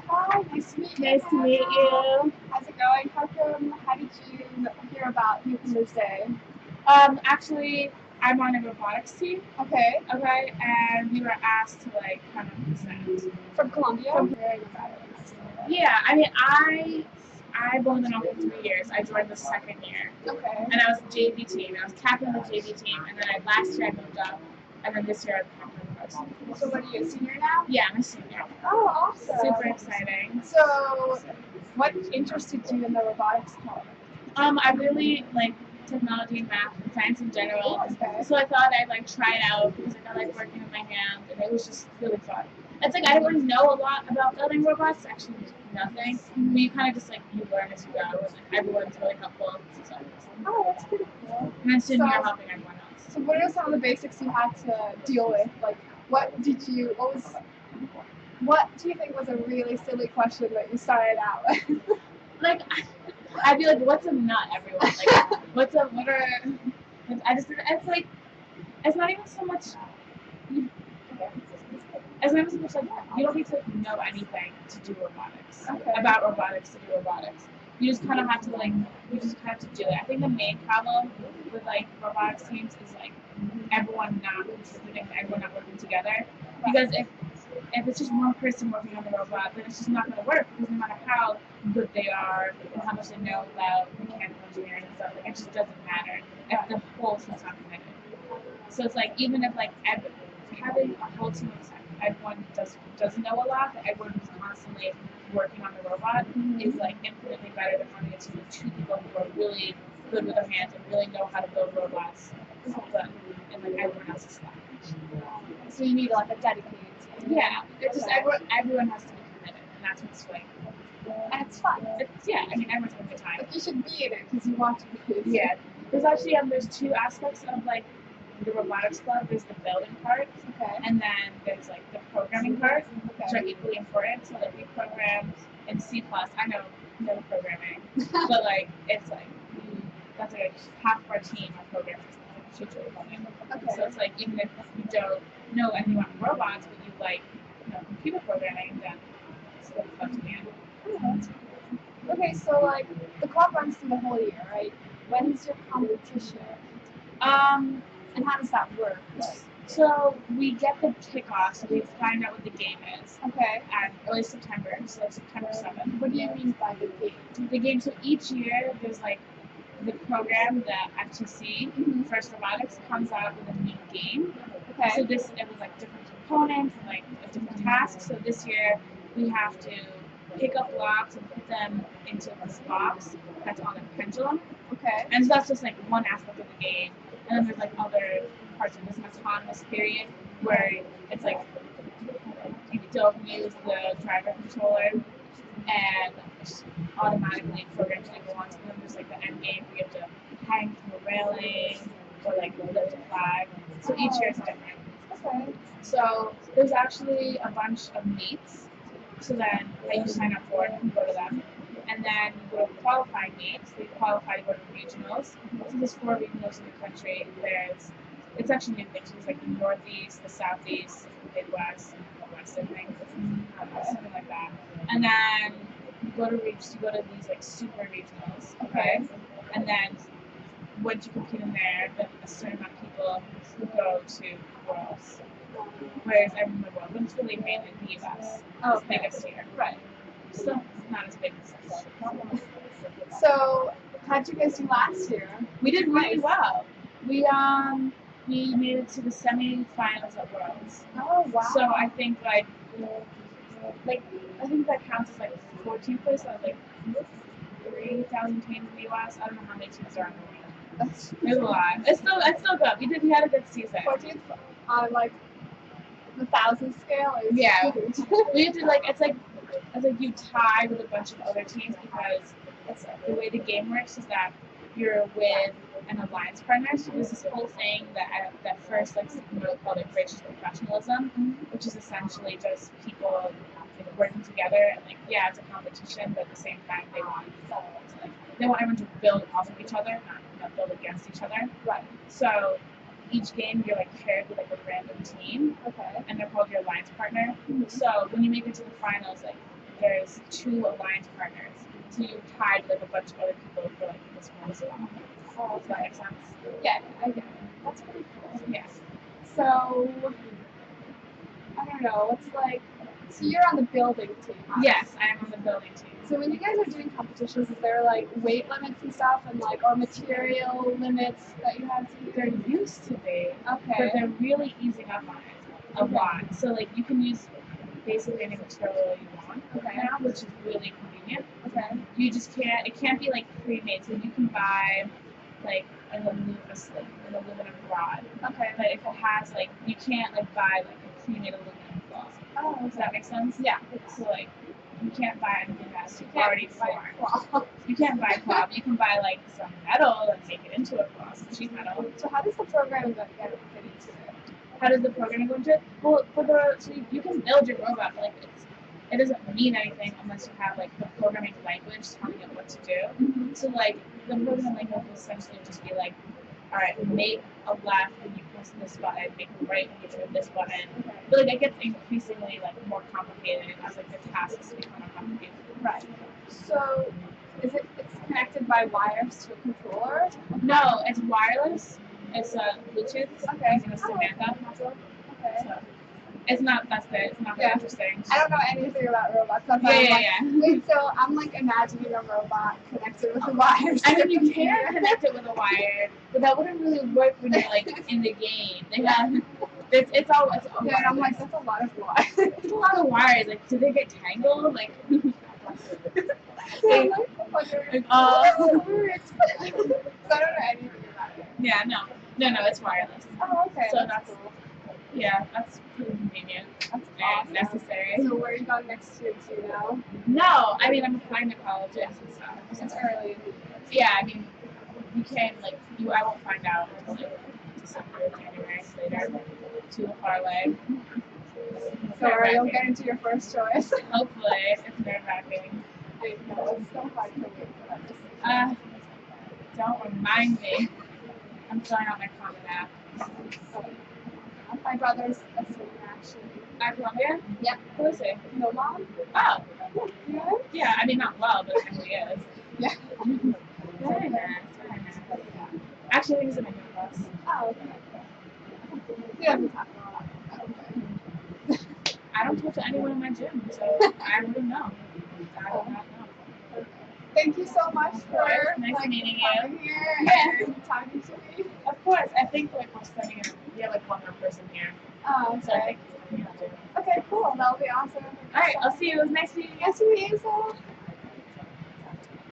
Hi, nice to meet you. Nice to meet you. How's it going? How did you hear about Newcomers Day? Actually, I'm on a robotics team. Okay. Okay, and we were asked to kind of present. From Colombia? From Very robotics. Yeah, I mean, I've only been on for 3 years. I joined the second year, Okay. and I was JV team. I was captain of the JV team, and then last year I moved up, and then this year I'm captain of the varsity. So what are you, a senior now? Yeah, I'm a senior. Oh, awesome. Super exciting. So, what interested you in the robotics club? I really like technology and math and science in general. Okay. So I thought I'd try it out because I like working with my hands and it was just really fun. It's I didn't know a lot about building robots, actually nothing. But you kind of just you learn as you go and everyone's really helpful. So, oh, that's pretty cool. And then soon you're helping everyone else. So what are some of the basics you had to deal with? What do you think was a really silly question that you started out with? I'd be what's a nut, everyone? What are, it's not even so much, it's not even so much you don't need to know anything to do robotics, about robotics to do robotics. You just kind of have to, you just have to do it. I think the main problem with, robotics teams is, everyone not contributing, everyone not working together. Because if it's just one person working on the robot, then it's just not going to work because no matter how good they are and how much they know about mechanical engineering and stuff, it just doesn't matter if the whole team's not committed. So it's even if having a whole team of everyone doesn't know a lot, that everyone who's constantly working on the robot is infinitely better than having a team of two people who are really good with their hands and really know how to build robots, but in everyone else's slack. So you need a dedicated team. Yeah, it's just everyone has to be committed, and that's what's and it's fun. I mean, everyone's having a good time. You should be in it because you want to be. Yeah, there's actually there's two aspects of the robotics club. There's the building part, and then there's the programming part, which are equally important. So we program in C++. I know no programming, but it's that's half of our team are programmers. So it's even if you don't know anything about robots, but you computer programming, then it's fun to be in. Okay, so the club runs through the whole year, right? When's your competition? And how does that work? So we get the kickoff, so we find out what the game is. Okay. At early September, so September 7th. What do you mean by the game? The game, so each year there's the program, the FTC, First Robotics, comes out with a new game. Okay. So it was different components and different tasks. So this year we have to pick up blocks and put them into this box that's on a pendulum. Okay. And so that's just one aspect of the game. And then there's other parts of this autonomous period where it's you don't use the driver controller and automatically programs go on to them. There's the end game where you have to hang from a railing or lift a flag. So each year is different. Okay. So there's actually a bunch of meets. So then you sign up for it and go to them. And then you go to qualifying meets. They qualify to go to regionals. So there's 4 regionals in the country. It's actually new things. There's the Northeast, the Southeast, the Midwest, and the West, I think. Something like that. And then you go to these super regionals, okay? And then once you compete in there, then a certain amount of people go to Worlds. Whereas everyone in the world, but it's really mainly the US. Oh, it's biggest here. Right. Still not as big as this. So, how'd you guys do last year? We did really well. We made it to the semi-finals at Worlds. Oh wow! So I think I think that counts as 14th place out of 3,000 teams in the US. I don't know how many teams are in the world. There's a lot. It's still good. We had a good season. 14th on the 1,000 scale is huge. We have to it's you tie with a bunch of other teams because it's the way the game works is that you're with an alliance partner. So there's this whole thing that first called gracious professionalism, which is essentially just people working together and it's a competition, but at the same time they want everyone to build off of each other, not build against each other. Right. So each game you're paired with a random team, and they're called your alliance partner. So when you make it to the finals, there's 2 alliance partners. So you're tied with like a bunch of other people for like this one as well. Oh, Does that make sense? yeah, I get it. That's pretty cool. Yeah. So, I don't know, it's like, so you're on the building team. Yes, I am on the building team. So when you guys are doing competitions, is there like weight limits and stuff and like, or material limits that you have to There used to be, Okay. but they're really easing up on it a lot. So like you can use basically any material you want now, which is really convenient. Okay. You just can't. It can't be like pre-made. So you can buy like an aluminum rod. Okay. But if it has like, you can't like buy like a pre-made aluminum cloth. Oh, Does that make sense? yeah. So like, you can't buy anything that's You can't already buy formed. cloth. You can't buy cloth. You can buy like some metal and make it into a cloth, some sheet metal. So how does the programming get into it? How does the programming go into it? Well, so you can build your robot, but like it doesn't mean anything unless you have like the programming language telling it what to do. Mm-hmm. So like the programming language will essentially just be like, all right, make a left when you press this button, make a right when you turn this button. Okay. But like it gets increasingly like more complicated as like the tasks become more complicated. Right. So it's connected by wires to a controller? No, it's wireless. It's Bluetooth. Okay. Using a Samantha. Okay. So it's not. That's it. It's not very Yeah. interesting. I don't know anything about robots. That's why I'm like, wait, so I'm like imagining a robot connected with the wires. I mean, you can connect it with a wire, but that wouldn't really work when you're like in the game. They have, it's all. Yeah, and I'm like, that's a lot of wires. It's a lot of wires. Like, do they get tangled? Like, So I'm like, so, so I don't know anything about it. yeah, no, it's wireless. Oh, okay. So that's cool. Yeah, that's pretty convenient. That's And awesome. necessary. So where are you going next year to now? No, I mean I'm applying to colleges and stuff. It's early in the year. Yeah, I mean you can't like I won't find out until like December, January later. Too far away. So are you get into your first choice? Hopefully, it's nerve wracking. I know, it's so hard to wait for that. Don't remind me. I'm filling out my Common App. My brother's a singer, actually. At Columbia? Yep. Who is he? No mom? Oh. Yeah? Yeah, I mean not well, but I know he is. Yeah. Very nice, very nice. Actually, I think he's in my new class. Oh, okay. He doesn't talk a lot. Okay. I don't talk to anyone in my gym, so I wouldn't know. I do not know. Thank you so much for Nice meeting you. coming here and talking to me. Of course, I think like we're spending we have like one more person here. Oh, So I okay. think Okay, cool. That'll be awesome. Alright, I'll see you. It was nice meeting you. Nice to meet you, so.